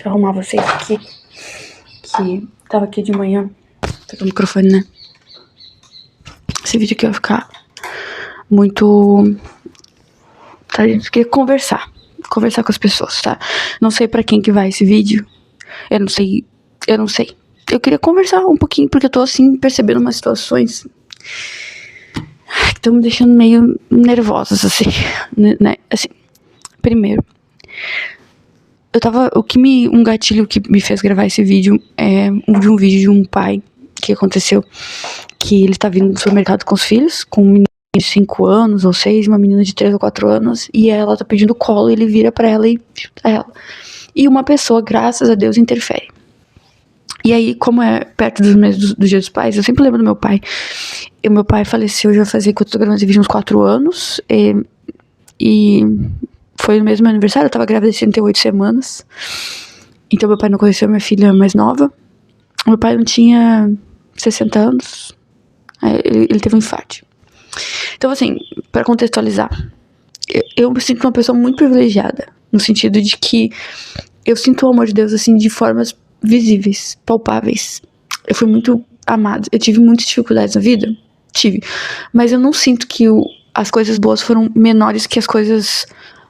Deixa eu arrumar vocês aqui. Que tava aqui de manhã. Pegar o microfone, né? Esse vídeo aqui vai ficar muito... Tá, gente? Queria conversar. Conversar com as pessoas, tá? Não sei pra quem que vai esse vídeo. Eu não sei. Eu queria conversar um pouquinho, porque eu tô, assim, percebendo umas situações que estão me deixando meio nervosas, assim, né? Assim, primeiro, um gatilho que me fez gravar esse vídeo é um vídeo de um pai que aconteceu, que ele tá vindo no supermercado com os filhos, com um menino de 5 anos ou 6, uma menina de 3 ou 4 anos, e ela tá pedindo colo, e ele vira pra ela e chuta ela. E uma pessoa, graças a Deus, interfere. E aí, como é perto dos meses do Dia dos Pais, eu sempre lembro do meu pai. E o meu pai faleceu, já fazia, que eu tô gravando esse vídeo, uns 4 anos, e foi no mesmo aniversário, eu tava grávida de 38 semanas. Então meu pai não conheceu minha filha mais nova. Meu pai não tinha 60 anos. Ele teve um infarto. Então, assim, pra contextualizar, eu me sinto uma pessoa muito privilegiada, no sentido de que eu sinto o amor de Deus, assim, de formas visíveis, palpáveis. Eu fui muito amada. Eu tive muitas dificuldades na vida? Tive. Mas eu não sinto que as coisas boas foram menores que as coisas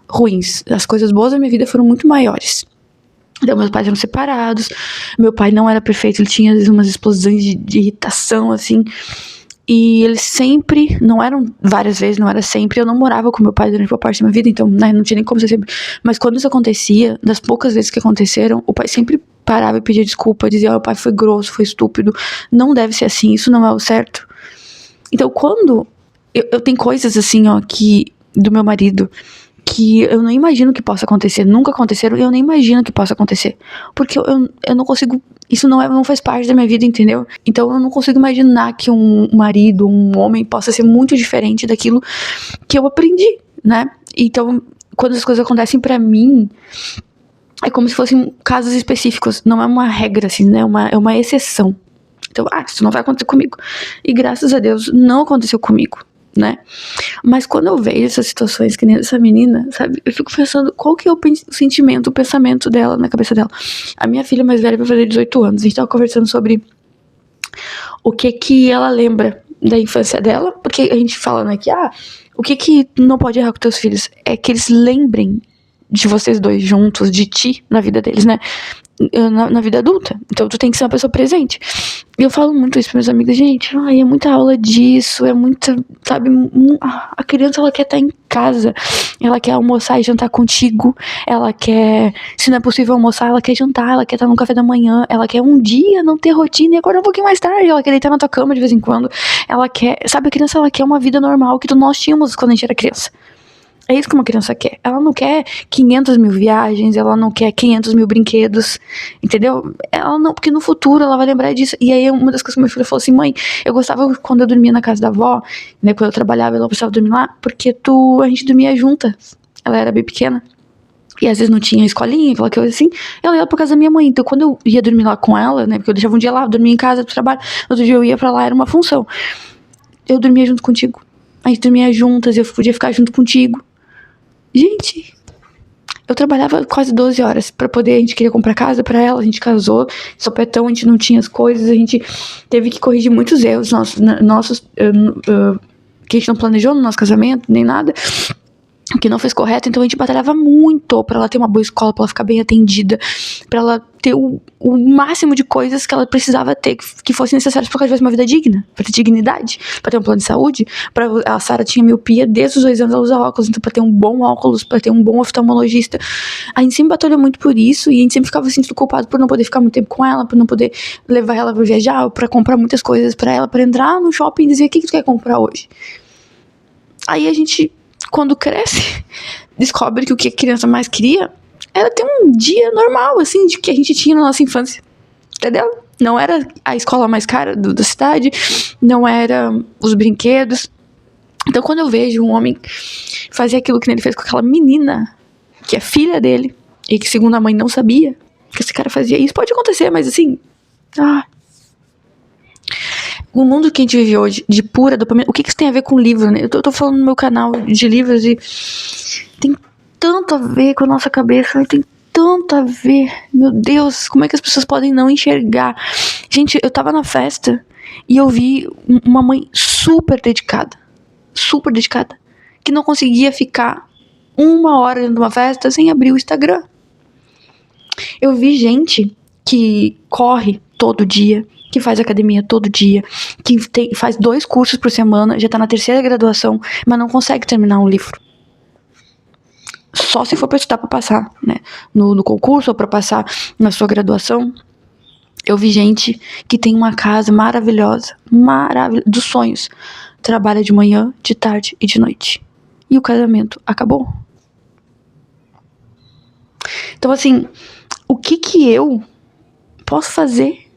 ruins. As coisas boas da minha vida foram muito maiores. Então, meus pais eram separados. Meu pai não era perfeito. Ele tinha, às vezes, umas explosões de irritação, assim. E eles sempre, não eram várias vezes, não era sempre, eu não morava com meu pai durante uma parte da minha vida, então, né, não tinha nem como ser sempre. Mas quando isso acontecia, das poucas vezes que aconteceram, o pai sempre parava e pedia desculpa, dizia, o pai foi grosso, foi estúpido, não deve ser assim, isso não é o certo. Então, quando eu tenho coisas assim, ó, do meu marido, que eu não imagino que possa acontecer, nunca aconteceram, e eu nem imagino que possa acontecer, porque eu não consigo, isso não faz parte da minha vida, entendeu? Então eu não consigo imaginar que um marido, um homem possa ser muito diferente daquilo que eu aprendi, né? Então, quando as coisas acontecem pra mim, é como se fossem casos específicos, não é uma regra, assim, né? É uma exceção. Então, isso não vai acontecer comigo. E graças a Deus, não aconteceu comigo, né? Mas quando eu vejo essas situações que nem essa menina, sabe, eu fico pensando qual que é o sentimento, o pensamento dela na cabeça dela. A minha filha mais velha vai fazer 18 anos, a gente tava conversando sobre o que ela lembra da infância dela, porque a gente fala, né, que o que não pode errar com teus filhos é que eles lembrem de vocês dois juntos, de ti na vida deles, né? Na vida adulta. Então tu tem que ser uma pessoa presente. E eu falo muito isso para meus amigos, gente, é muita aula disso, é muita, sabe, a criança, ela quer estar em casa, ela quer almoçar e jantar contigo, ela quer, se não é possível almoçar, ela quer jantar, ela quer estar no café da manhã, ela quer um dia não ter rotina e acordar um pouquinho mais tarde, ela quer deitar na tua cama de vez em quando, ela quer, sabe, a criança, ela quer uma vida normal que nós tínhamos quando a gente era criança. É isso que uma criança quer. Ela não quer 500 mil viagens, ela não quer 500 mil brinquedos, entendeu? Ela não, porque no futuro ela vai lembrar disso. E aí uma das coisas que minha filha falou assim, mãe, eu gostava quando eu dormia na casa da avó, né, quando eu trabalhava, ela precisava dormir lá, porque a gente dormia junta. Ela era bem pequena. E às vezes não tinha escolinha, aquela coisa assim. Ela ia pra casa da minha mãe. Então quando eu ia dormir lá com ela, né, porque eu deixava um dia lá, dormia em casa do trabalho, outro dia eu ia pra lá, era uma função. Eu dormia junto contigo. A gente dormia juntas, eu podia ficar junto contigo. Gente, eu trabalhava quase 12 horas pra poder, a gente queria comprar casa pra ela, a gente casou, sopetão, a gente não tinha as coisas, a gente teve que corrigir muitos erros nossos que a gente não planejou no nosso casamento, nem nada, que não fez correto, então a gente batalhava muito pra ela ter uma boa escola, pra ela ficar bem atendida, pra ela ter o máximo de coisas que ela precisava ter, que fossem necessárias pra que ela tivesse uma vida digna, pra ter dignidade, pra ter um plano de saúde. A Sarah tinha miopia, desde os 2 anos ela usa óculos, então pra ter um bom óculos, pra ter um bom oftalmologista, a gente sempre batalhou muito por isso, e a gente sempre ficava sentindo culpado por não poder ficar muito tempo com ela, por não poder levar ela pra viajar, pra comprar muitas coisas pra ela, pra entrar no shopping e dizer, o que tu quer comprar hoje? Aí a gente, quando cresce, descobre que o que a criança mais queria era ter um dia normal, assim, de que a gente tinha na nossa infância, entendeu? Não era a escola mais cara da cidade, não era os brinquedos. Então quando eu vejo um homem fazer aquilo que ele fez com aquela menina, que é filha dele, e que segundo a mãe não sabia que esse cara fazia isso, pode acontecer, mas assim, o mundo que a gente vive hoje, de pura dopamina, o que isso tem a ver com livro, né? Eu tô falando no meu canal de livros e tem tanto a ver com a nossa cabeça, tem tanto a ver. Meu Deus, como é que as pessoas podem não enxergar? Gente, eu tava na festa e eu vi uma mãe super dedicada, que não conseguia ficar 1 hora dentro de uma festa sem abrir o Instagram. Eu vi gente que corre todo dia, que faz academia todo dia, que faz 2 cursos por semana, já tá na 3ª graduação, mas não consegue terminar um livro. Só se for pra estudar pra passar, né, no concurso ou pra passar na sua graduação. Eu vi gente que tem uma casa maravilhosa, dos sonhos. Trabalha de manhã, de tarde e de noite. E o casamento acabou. Então, assim, o que eu posso fazer?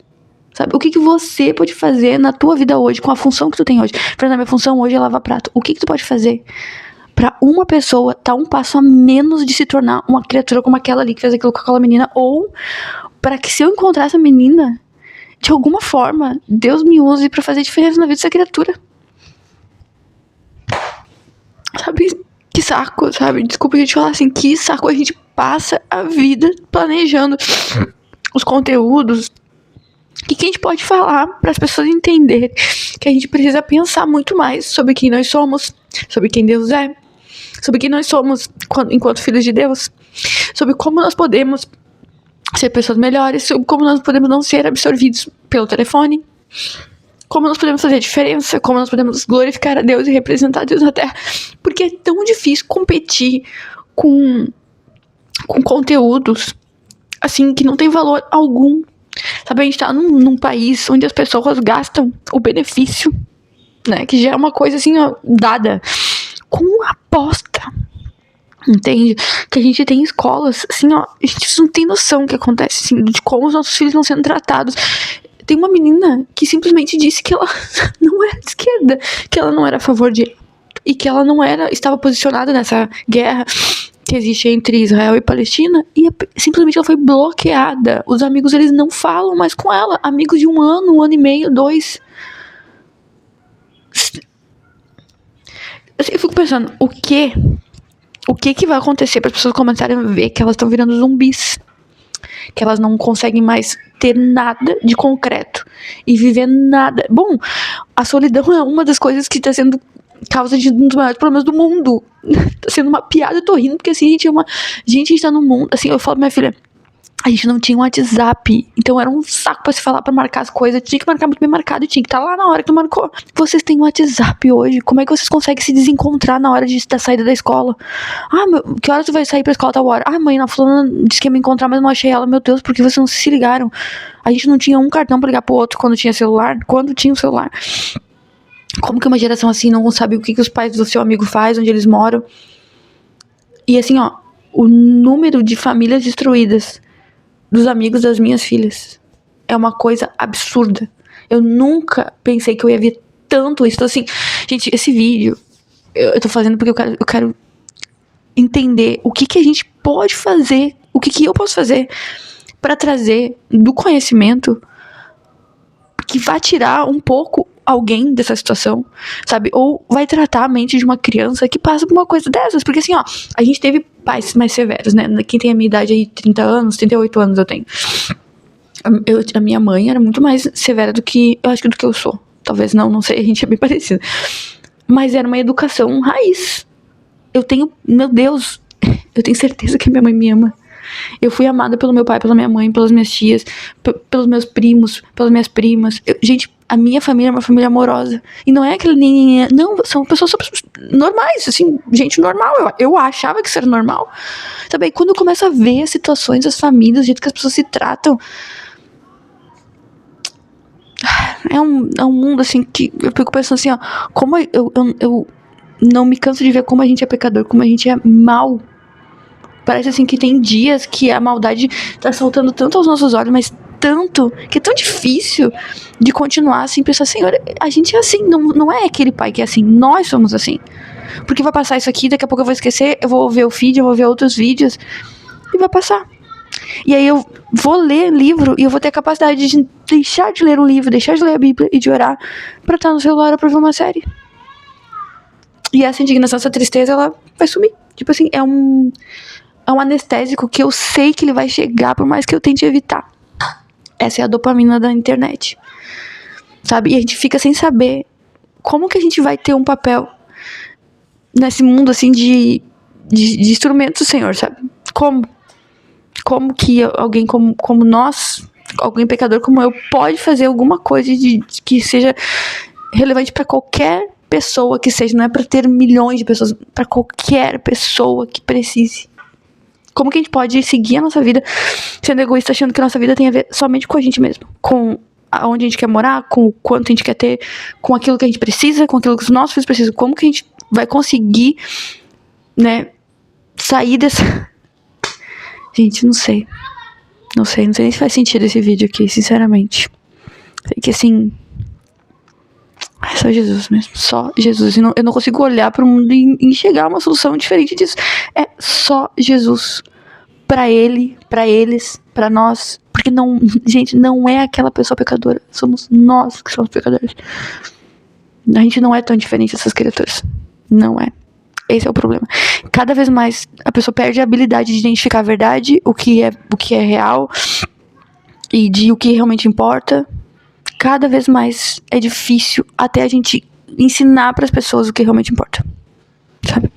Sabe? O que você pode fazer na tua vida hoje, com a função que tu tem hoje? Por exemplo, minha função hoje é lavar prato. O que tu pode fazer pra uma pessoa tá um passo a menos de se tornar uma criatura como aquela ali que fez aquilo com aquela menina? Ou pra que, se eu encontrar essa menina, de alguma forma, Deus me use pra fazer diferença na vida dessa criatura? Sabe? Que saco, sabe? Desculpa a gente falar assim, que saco. A gente passa a vida planejando os conteúdos. O que a gente pode falar para as pessoas entenderem que a gente precisa pensar muito mais sobre quem nós somos, sobre quem Deus é, sobre quem nós somos enquanto filhos de Deus, sobre como nós podemos ser pessoas melhores, sobre como nós podemos não ser absorvidos pelo telefone, como nós podemos fazer a diferença, como nós podemos glorificar a Deus e representar Deus na Terra. Porque é tão difícil competir com conteúdos assim que não tem valor algum. Sabe, a gente tá num país onde as pessoas gastam o benefício, né, que já é uma coisa assim, ó, dada, com aposta. Entende? Que a gente tem escolas, assim, ó, a gente não tem noção do que acontece, assim, de como os nossos filhos estão sendo tratados. Tem uma menina que simplesmente disse que ela não era de esquerda, que ela não era a favor de... e que ela não estava posicionada nessa guerra que existe entre Israel e Palestina, e simplesmente ela foi bloqueada. Os amigos, eles não falam mais com ela. Amigos de 1 ano e meio, 2. Eu fico pensando, o que vai acontecer para as pessoas começarem a ver que elas estão virando zumbis, que elas não conseguem mais ter nada de concreto e viver nada. Bom, a solidão é uma das coisas que está sendo causa de um dos maiores problemas do mundo. Tá sendo uma piada, eu tô rindo, porque assim, a gente tá no mundo, assim, eu falo pra minha filha, a gente não tinha um WhatsApp, então era um saco pra se falar, pra marcar as coisas, tinha que marcar muito bem marcado, e tinha que estar lá na hora que tu marcou. Vocês têm um WhatsApp hoje, como é que vocês conseguem se desencontrar na hora da saída da escola? Que hora tu vai sair pra escola tal hora? Mãe, a fulana disse que ia me encontrar, mas não achei ela. Meu Deus, por que vocês não se ligaram? A gente não tinha um cartão pra ligar pro outro quando tinha celular, Como que uma geração assim não sabe o que os pais do seu amigo faz, onde eles moram? E assim, ó, o número de famílias destruídas dos amigos das minhas filhas é uma coisa absurda. Eu nunca pensei que eu ia ver tanto isso. Então, assim, gente, esse vídeo eu tô fazendo porque eu quero entender o que a gente pode fazer, o que eu posso fazer pra trazer do conhecimento que vai tirar um pouco alguém dessa situação, sabe? Ou vai tratar a mente de uma criança que passa por uma coisa dessas. Porque assim, ó, a gente teve pais mais severos, né? Quem tem a minha idade aí, 30 anos, 38 anos eu tenho. A minha mãe era muito mais severa do que eu sou. Talvez não sei, a gente é bem parecido. Mas era uma educação raiz. Meu Deus, eu tenho certeza que minha mãe me ama. Eu fui amada pelo meu pai, pela minha mãe, pelas minhas tias, pelos meus primos, pelas minhas primas. Gente, a minha família é uma família amorosa. E não é aquele nem... Não, são pessoas normais, assim, gente normal. Eu achava que isso era normal. Sabe, aí quando eu começo a ver as situações, as famílias, o jeito que as pessoas se tratam... É um mundo, assim, que eu fico pensando assim, ó... Como eu não me canso de ver como a gente é pecador, como a gente é mal. Parece assim que tem dias que a maldade tá saltando tanto aos nossos olhos, mas tanto, que é tão difícil de continuar assim, pensar, Senhor, a gente é assim, não é aquele pai que é assim, nós somos assim. Porque vai passar isso aqui, daqui a pouco eu vou esquecer, eu vou ver o feed, eu vou ver outros vídeos, e vai passar. E aí eu vou ler livro, e eu vou ter a capacidade de deixar de ler um livro, deixar de ler a Bíblia e de orar, pra estar no celular ou pra ver uma série. E essa indignação, essa tristeza, ela vai sumir. Tipo assim, um anestésico que eu sei que ele vai chegar, por mais que eu tente evitar. Essa é a dopamina da internet, sabe? E a gente fica sem saber como que a gente vai ter um papel nesse mundo, assim, de instrumentos do Senhor, sabe? Como que alguém como nós, alguém pecador como eu, pode fazer alguma coisa que seja relevante pra qualquer pessoa que seja, não é pra ter milhões de pessoas, pra qualquer pessoa que precise. Como que a gente pode seguir a nossa vida sendo egoísta, achando que a nossa vida tem a ver somente com a gente mesmo, com aonde a gente quer morar, com o quanto a gente quer ter, com aquilo que a gente precisa, com aquilo que os nossos filhos precisam. Como que a gente vai conseguir, né, sair dessa... Gente, não sei nem se faz sentido esse vídeo aqui, sinceramente. Sei que, assim, é só Jesus mesmo, só Jesus. Eu não consigo olhar pro mundo e enxergar uma solução diferente disso. É só Jesus. Pra ele, pra eles, pra nós. Porque não, gente, não é aquela pessoa pecadora. Somos nós que somos pecadores. A gente não é tão diferente dessas criaturas. Não é. Esse é o problema. Cada vez mais a pessoa perde a habilidade de identificar a verdade, o que é real e de o que realmente importa. Cada vez mais é difícil até a gente ensinar para as pessoas o que realmente importa, sabe?